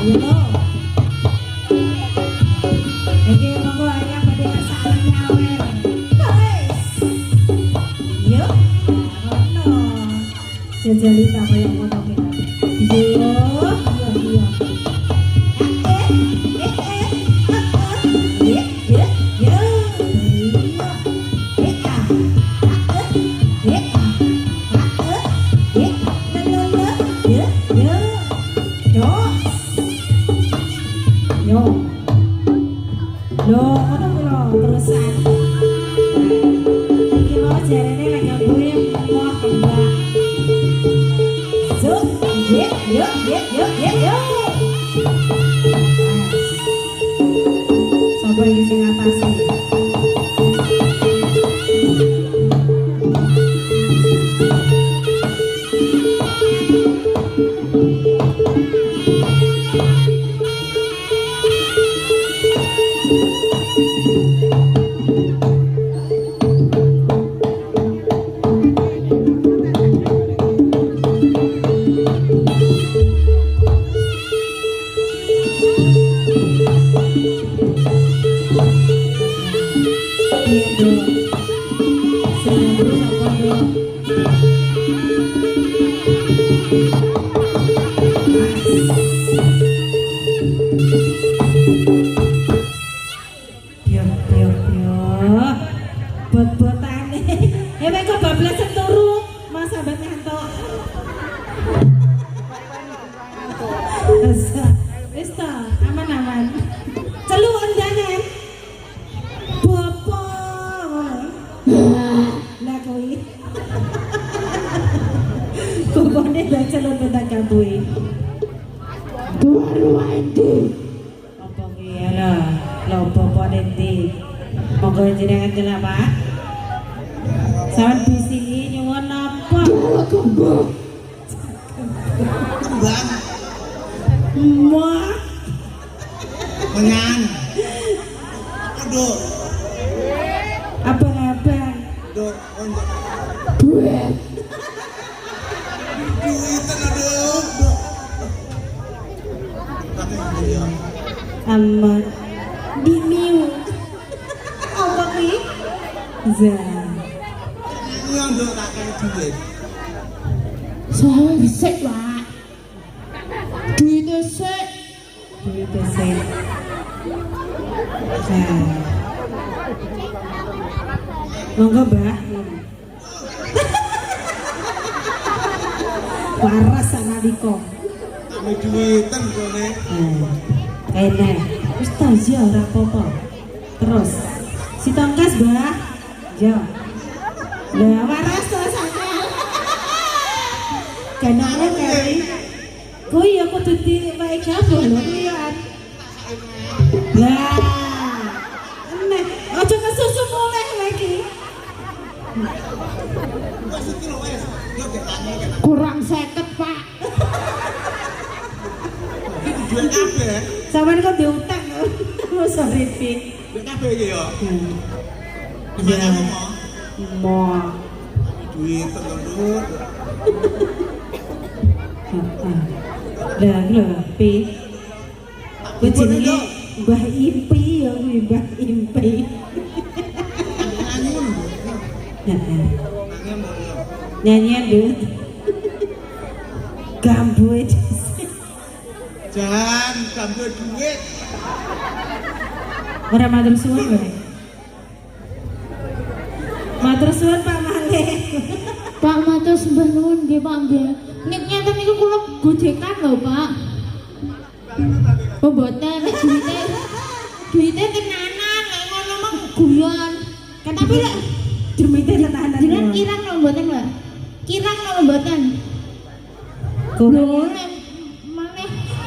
Ayo. Iki monggo ayam badhe masakan nyawer. Guys. Yo. Ono. Jajalita kaya ngono kita. Yo. Yo. Sampai di atas bot-botane. Mek kok bablasan turu, Mas sambat ngantuk. Wis ta, aman-aman. Celuk endanan. Bopo. Lah kuwi. Bopone lak celuk bentak kuwi. Tuwa ndi? Apa ki ala? Lho bopone ndi? Monggo jenengan jeneng Pak. Sawan bisiki nyuwun napa? Kembang. Muah. Menyan. Aduh. Abang-abang. Aduh, duit. Duitan aduh. Amat dimiu. Apa ki? Zah. Ini aduh tak kaya duit. Saya bisa, Pak. Duitnya sik. Duitnya sik. Nah. Monggo, Mbak. Waras sama Diko. Kami duitan kone. Enak. Ustaz ya ora apa-apa. Terus si tongkas, Mbak. Ya. Lah waras to sampean. Kenane kari. Kuwi ya kudu diwae jago lho kuwi ya. Lah. Enak. Aja kesusu mulih lagi. Kurang 50, Pak. Duit kabeh. Sampeyan kok diutang lho. Mosok repi. Duit kabeh iki ya. Ya. Mo. Duitan lho. Lah lho, Pi. Kuwi jenenge Mbah Impi ya kuwi Mbah Impi. Heeh. Nyanyian lho. Gambu Jangan gambu duit. ora matur suwun wae. Matur suwun Pak Malik. Pak matur sembah nuwun nggih Pak nggih. Nek nyata niku kula gojekan lho Pak. Oh mboten duite tenanan nek ngono mah guyon. Kan tapi lek demite tenanan. Jenengan kirang lho mboten lho. Kirang lho mboten. Kurang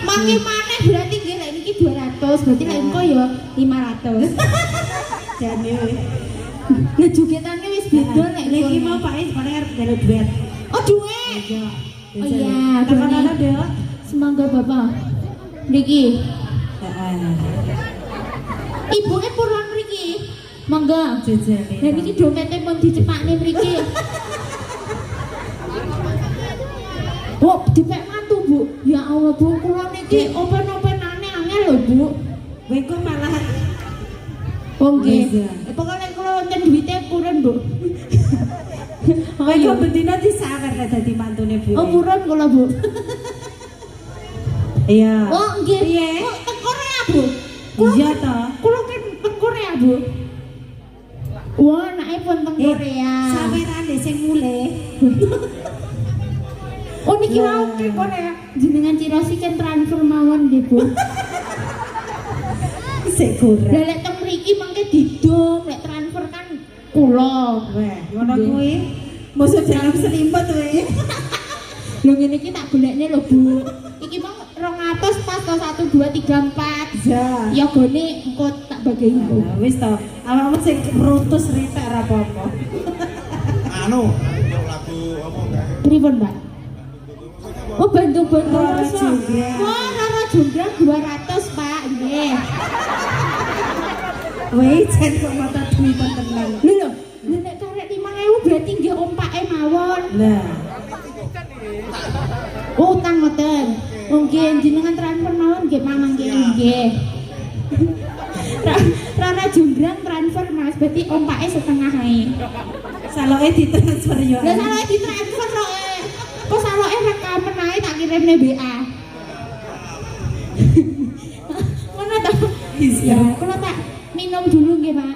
Maneh berarti nggih lek niki 200, berarti lek engko ya 500. jane wis. Ngejugetane wis beda nek Niki mau Pak Is pada arep njaluk duit. Oh duit. Iya. Oh iya, tekan-tekan Dek. Semangga Bapak. Niki. Heeh. Ibuke purun mriki. Mangga. Jajane. Lah niki domete pun dicepakne mriki. Oh, dipek mantu, Bu. Ya Allah, Bu, kula niki open-open lho, Bu. Kowe kok malah Oh nggih. Wis, ya. Pokoknya kalau wonten duwite purun, Bu. kowe kok bendina disawer ta dadi mantune Bu. Oh, purun kula, Bu. Iya. Oh nggih. Piye? Oh, teng Korea, Bu. Iya ta. Kula kan teng Korea, Bu. Wah, anake pun teng Korea. Sawerane sing mulih. Oh niki Lah. wau ke Korea. Jenengan Cirosi kan transfer mawon nggih, Bu. Sik kurang. Lah lek teng mriki mangke didum, lek transfer kan kula. Weh, ngono Nggih. kuwi. Musuh dalam selimut kowe. Lho ngene iki tak golekne lho, Bu. Iki mong 200 pas to 1 2 3 4. Ya. Ya gone engko tak bagi, Bu. Nah, wis to. Awakmu sing rutus ritek ora apa-apa. Anu, lagu apa kae? Pripun, Mbak? Oh, bantu-bantu Rara rasa. Jonggrang. Wah, Rara Jonggrang 200, Pak. Nggih. Weh, jan kok mata duit tenan. Lho lho, nek karek 5.000 berarti nggih ompake mawon. Lah, Oh, utang ngoten. Nggih, jenengan transfer mawon nggih mangke nggih. Rara Jonggrang transfer Mas, berarti ompake setengah ae. saloke ditransfer yo. Lah salah ditransfer kok. Kok saloke rekaman ae tak kirimne BA. Mana ta? Ya, kalau tak minum dulu nggih, Pak.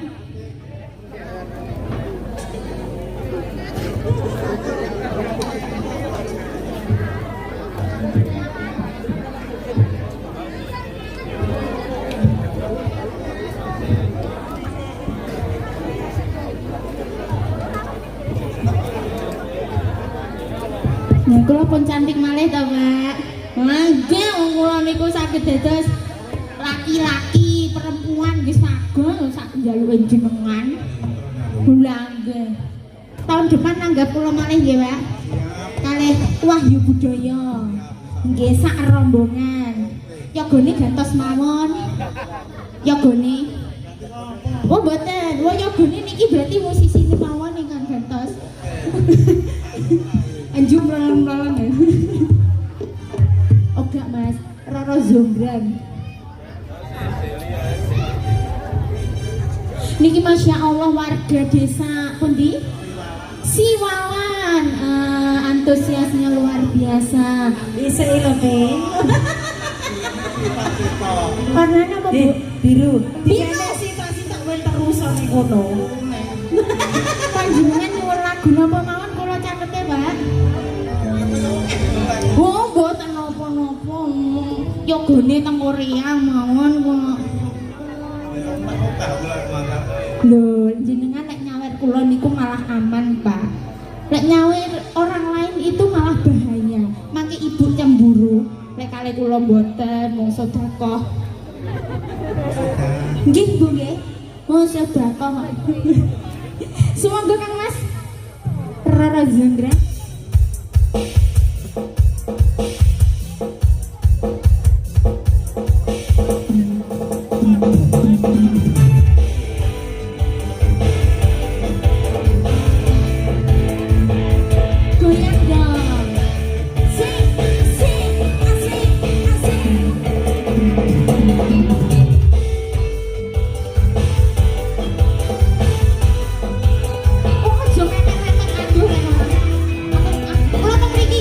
Ya kula pun cantik malih ta, Pak. Nggih, wong kula niku saged dados laki-laki, perempuan nggih saged sak njaluke jenengan. Lah nggih. Tahun depan nanggap kula malih nggih, Pak. Kalih Wahyu Budaya. Nggih sak rombongan. Yogane gantos mawon. Yogane. Oh, mboten. Wah, yogane niki berarti musisi mawon ingkang gantos. Anjum lalang-lalang ya. Oh gak Mas, Rara Jonggrang. Niki Masya Allah warga desa pundi? Siwalan, antusiasnya luar biasa. Bisa lho, Pe. Warnanya apa, Bu? Biru. Biru. Dikene sitok-sitok kowe terus ning kono. Panjenengan nyuwun lagu napa mawon kula catete, Pak. Oh, mboten napa-napa. Yogane teng Korea mawon kok. Lho, jenengan nek nyawer kula niku malah aman, Pak. Nek nyawer orang lain itu malah bahaya. Mangke ibu cemburu. Nek kalih kula mboten mung sedekah. Nggih, Bu nggih. Mung sedekah. Semoga Kang Mas Rara Jonggrang. Goyang dong. Sing, sing, asik, asik. Oh, aja mepet-mepet aduh. Kula teng mriki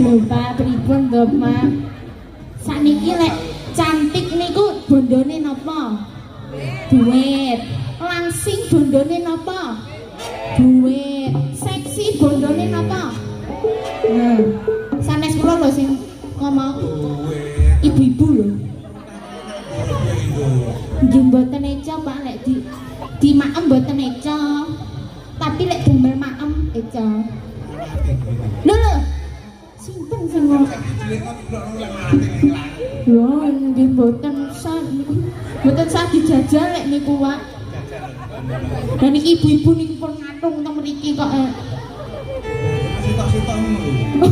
Lho Pak, pripun to Pak? Saniki lek cantik niku bondone napa? Duit. Langsing bondone napa? Duit. Seksi bondone napa? Sanes kula lho sing ngomong ibu-ibu lho. Nggih mboten eca Pak lek di maem mboten eca. Tapi lek demel maem eca. Lho. Sinten sing lho nggih mboten sah dijajal lek niku Pak. Dan iki ibu-ibu niku pun ngatung teng mriki kok. Sitok-sitok ngono lho.